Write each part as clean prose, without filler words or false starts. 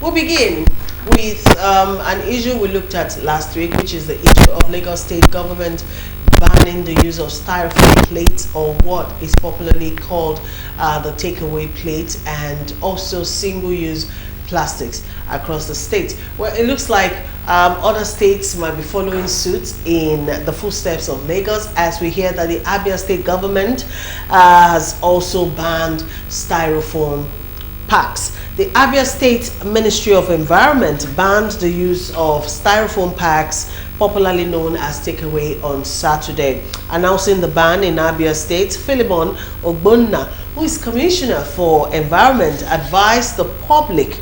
We'll begin with an issue we looked at last week, which is the issue of Lagos State government banning the use of styrofoam plates, or what is popularly called the takeaway plate, and also single-use plastics across the state. Well, it looks like other states might be following suit in the footsteps of Lagos, as we hear that the Abia state government has also banned styrofoam packs. The Abia State Ministry of Environment banned the use of styrofoam packs, popularly known as takeaway, on Saturday. Announcing the ban in Abia State, Philemon Ogbonna, who is Commissioner for Environment, advised the public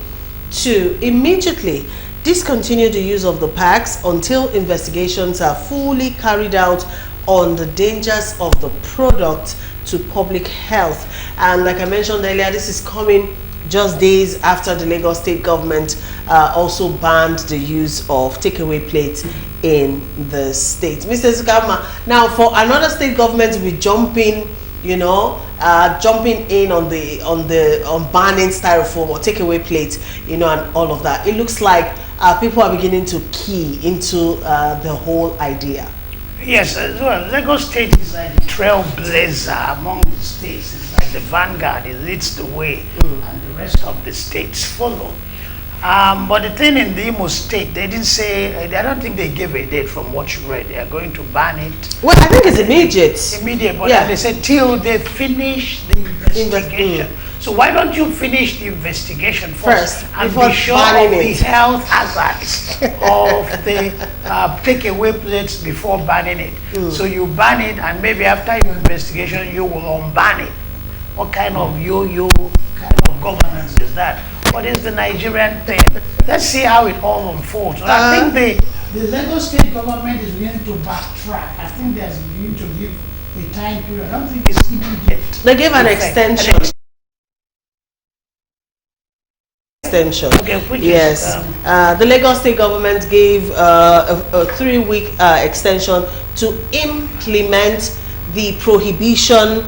to immediately discontinue the use of the packs until investigations are fully carried out on the dangers of the product to public health. And like I mentioned earlier, this is coming just days after the Lagos state government also banned the use of takeaway plates in the state. Mr. Zukama, now for another state government to be jumping, jumping in on banning styrofoam or takeaway plates, and all of that, it looks like people are beginning to key into the whole idea. Yes, well, Lagos State is like the trailblazer among the states. It's like the vanguard. It leads the way, and the rest of the states follow. But the thing in the Imo State, they didn't say, I don't think they gave a date from what you read. They are going to ban it. Well, I think it's immediate. Immediate, but they said till they finish the investigation. So why don't you finish the investigation first and be sure of the health hazards of the takeaway plates before banning it. So you ban it, and maybe after your investigation you will unban it. What kind of kind of governance is that? What is the Nigerian thing? Let's see how it all unfolds. I think the Lagos state government is willing to backtrack. I think they're willing to give a time period. I don't think it's immediate. They gave an extension. Okay, yes, the Lagos state government gave a 3-week extension to implement the prohibition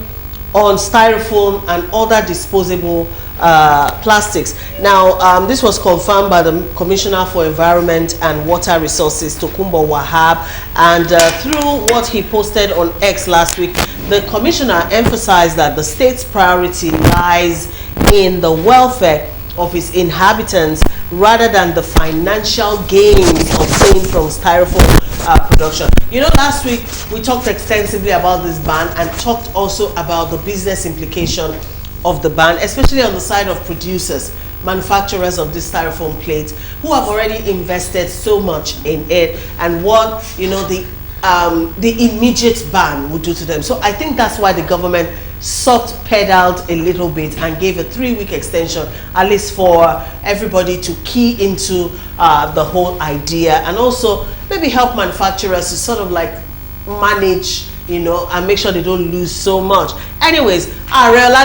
on styrofoam and other disposable plastics. Now, this was confirmed by the Commissioner for Environment and Water Resources, Tokumbo Wahab, and through what he posted on X last week, the Commissioner emphasized that the state's priority lies in the welfare of its inhabitants rather than the financial gains obtained from styrofoam production. Last week we talked extensively about this ban and talked also about the business implication of the ban, especially on the side of producers, manufacturers of this styrofoam plates, who have already invested so much in it, and what the immediate ban would do to them. So I think that's why the government soft pedaled a little bit and gave a 3-week extension, at least for everybody to key into the whole idea, and also maybe help manufacturers to sort of like manage, and make sure they don't lose so much. Anyways, Ario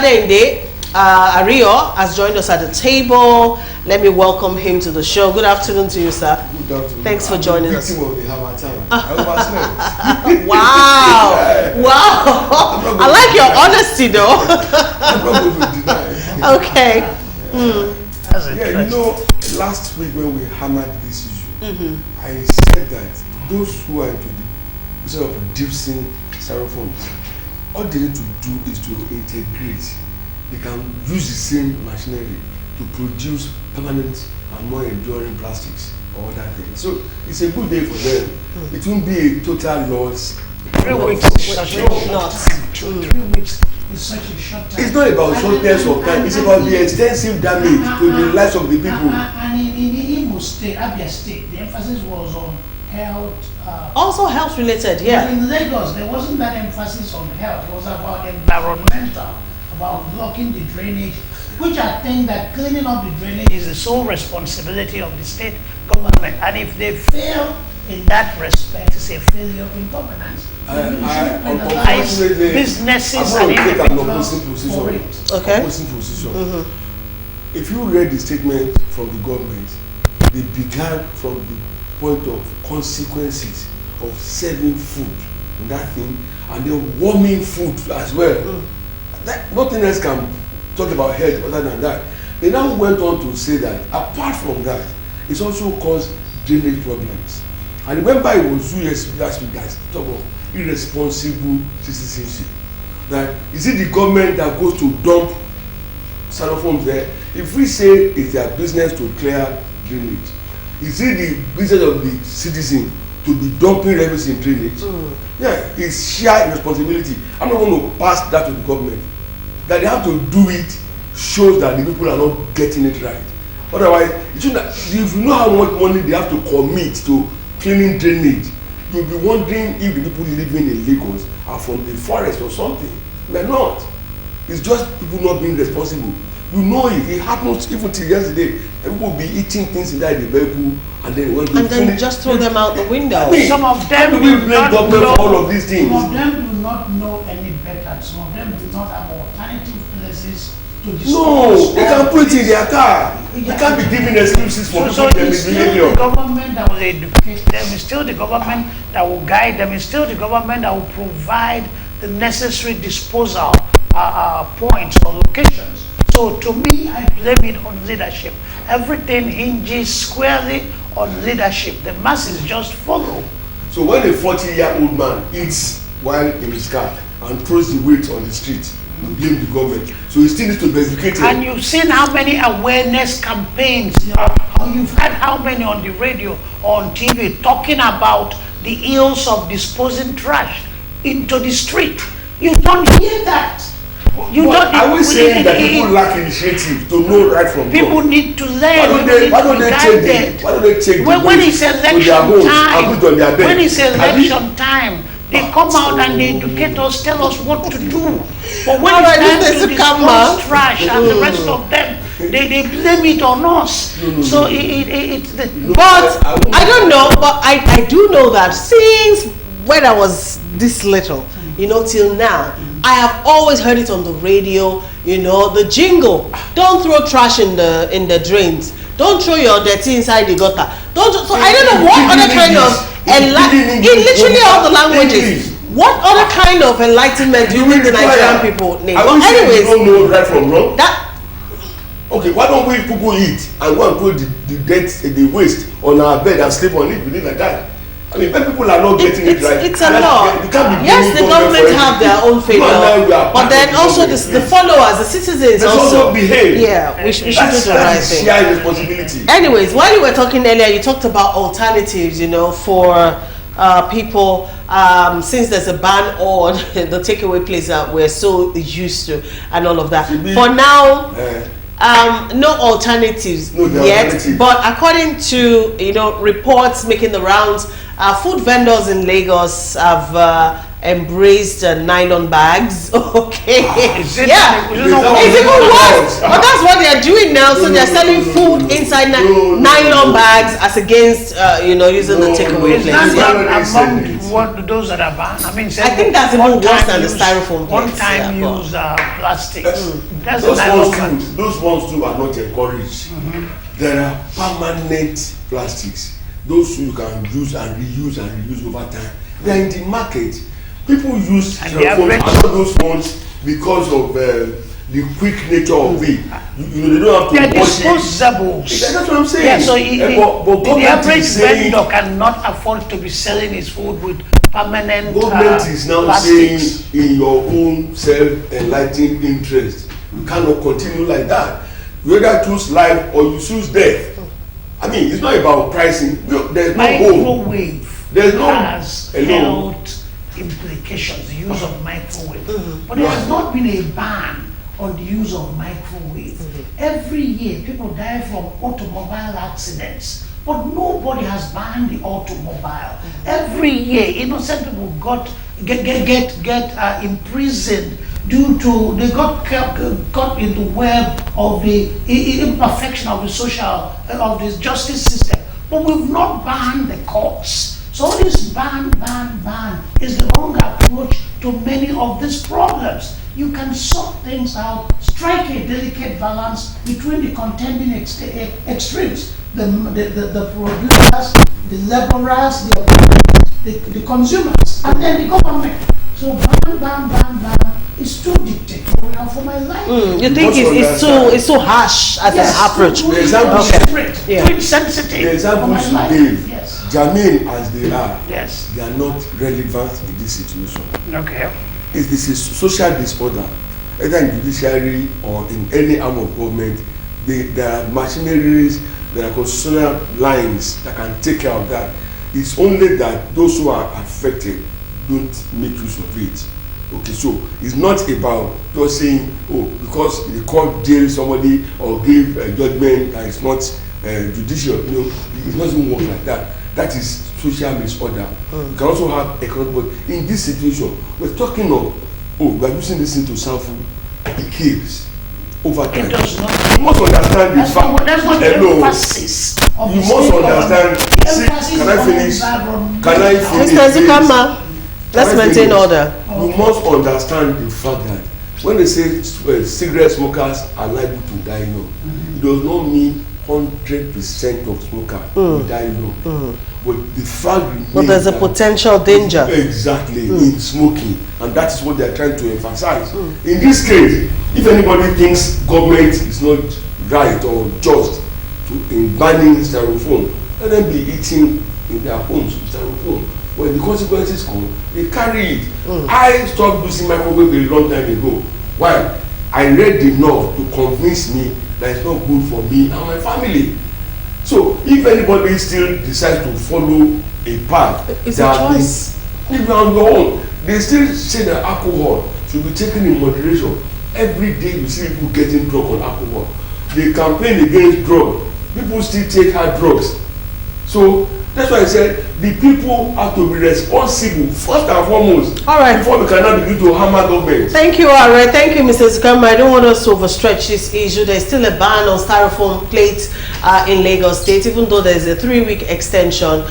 has joined us at the table. Let me welcome him to the show. Good afternoon to you, sir. Good afternoon. Thanks for joining us. Wow. Wow. I like your honesty, though. I'm not going to deny. Okay. Last week when we hammered this issue, I said that those who are into the business of producing styrofoams, all they need to do is to integrate. They can use the same machinery to produce permanent and more enduring plastics or other things. So it's a good day for them. It won't be a total loss. 3 weeks is such a short time. 3 weeks is such a short time. It's not about shortness of time. It's about the extensive damage to the lives of the people. And in Imo State, Abia State, the emphasis was on health. Also health related, yeah. But in Lagos, there wasn't that emphasis on health. It was about environmental, about blocking the drainage, which I think that cleaning up the drainage is the sole responsibility of the state government. And if they fail in that respect, it's a failure in governance. Businesses and individuals for it. Okay. If you read the statement from the government, they began from the point of consequences of serving food in that thing, and then warming food as well. Nothing else can talk about health other than that. They now went on to say that apart from that, it's also caused drainage problems. I remember it was US last week that talked about irresponsible citizenship. That is it the government that goes to dump styrofoams there? If we say it's their business to clear drainage, is it the business of the citizen to be dumping rubbish in drainage? Yeah, it's shared responsibility. I'm not going to pass that to the government. That they have to do it shows that the people are not getting it right. Otherwise, it should not, if you know how much money they have to commit to cleaning drainage, you'll be wondering if the people living in Lagos are from the forest or something. They're not. It's just people not being responsible. You know it happens even till yesterday. People will be eating things inside the vehicle and then when they finish, just throw them out the window. I mean, some of them do not know all of these things. Some of them do not know any better. Some of them do not have alternative places to dispose. No, they can put it in their car. They can't be giving excuses for So people it's still misbehavior. the government that will educate them. It's still the government that will guide them. It's still the government that will provide the necessary disposal points or locations. So to me, I blame it on leadership. Everything hinges squarely on leadership. The masses just follow. So when a 40-year-old man eats while in his car and throws the weight on the street, you blame the government. So he still needs to be educated. And you've seen how many awareness campaigns, you've had how many on the radio or on TV talking about the ills of disposing trash into the street. You don't hear that. Are we saying that people lack initiative to know right from wrong? People need to learn. Why don't they take the when it's election time, on their bed? When it's election time, they come out and they educate us, tell us what to do. But when it's time to dispose trash and the rest of them, they blame it on us. So it's the. But I don't know. But I do know that since when I was this little, till now, I have always heard it on the radio, the jingle. Don't throw trash in the drains. Don't throw your dirty inside the gutter. So I don't know what other kind of in literally all the languages. What other kind of enlightenment do you think the Nigerian people need? But anyways, don't know right from wrong. Okay, why don't we people eat and go and put the waste on our bed and sleep on it? We live like that. I mean, when people are not getting it right, it's a law. Yes, the government have their own failure, but then also the followers, the citizens also behave. Yeah, we should do the right thing. Share responsibility. Anyways, while you were talking earlier, you talked about alternatives, for people, since there's a ban on the takeaway place that we're so used to and all of that. For now. No alternatives yet, but according to reports making the rounds, food vendors in Lagos have embraced nylon bags. Okay, it's even worse. But that's what they are doing now. So they're selling food inside nylon bags as against using the takeaway place. Among those that are banned, I think that's even worse than the styrofoam. One-time use plastics. Those ones too are not encouraged. There are permanent plastics. Those you can use and reuse over time. They are in the market. People use those ones because of the quick nature of it. They don't have to wash it. Disposables. That's what I'm saying. Yeah, so the average vendor cannot afford to be selling his food with permanent government is now plastics. Saying in your own self-enlightened interest, you cannot continue like that. You either choose life or you choose death. I mean, it's not about pricing. There's no microwave. There's no health implications, the use of microwave. But there has not been a ban on the use of microwave. Every year, people die from automobile accidents, but nobody has banned the automobile. Every year, innocent people get imprisoned due to they got caught in the web of the imperfection of the of the justice system. But we've not banned the courts. So this ban is the wrong approach to many of these problems. You can sort things out, strike a delicate balance between the contending extremes, the producers, the laborers, the consumers, and then the government. So ban. It's too dictatorial for my life. You think it's too harsh as an approach? The example too insensitive. The examples you gave, germane as they are, they are not relevant in this situation. Okay. If this is social disorder, either in judiciary or in any arm of government, there are machineries, there are constitutional lines that can take care of that. It's only that those who are affected don't make use of it. Okay, so it's not about just saying, oh, because the court jailed somebody or gave a judgment that is not judicial. You know, it doesn't work like that. That is social disorder. You can also have economic, but in this situation, we're talking of, we are using this thing to sample the kills over time. It does not. You must understand the fact. That's what the emphasis of you the must state understand. See, can I finish? Can I finish? Mr. Zukama, let's maintain order. You must understand the fact that when they say cigarette smokers are liable to die young, it does not mean 100% of smokers will die young. But the fact remains, but there's a potential danger. Exactly, in smoking, and that is what they are trying to emphasize. In this case, if anybody thinks government is not right or just in banning styrofoam, let them be eating in their homes with styrofoam. When the consequences come, they carry it. I stopped using microwave a long time ago. Why? I read enough to convince me that it's not good for me and my family. So if anybody still decides to follow a path, it's a choice. If you're on your own, they still say that alcohol should be taken in moderation. Every day you see people getting drunk on alcohol. They campaign against drugs. People still take hard drugs. So that's why I said the people have to be responsible first and foremost. All right. Before we cannot begin to hammer government. Thank you, all right. Thank you, Mr. Zukama. I don't want us to overstretch this issue. There's still a ban on styrofoam plates in Lagos State, even though there's a 3-week extension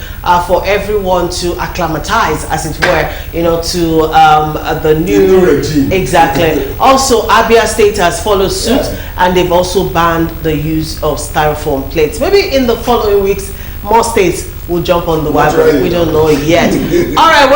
for everyone to acclimatize, as it were, to the new regime. Exactly. Also, Abia State has followed suit, and they've also banned the use of styrofoam plates. Maybe in the following weeks, more states will jump on the wagon. We don't know yet. All right.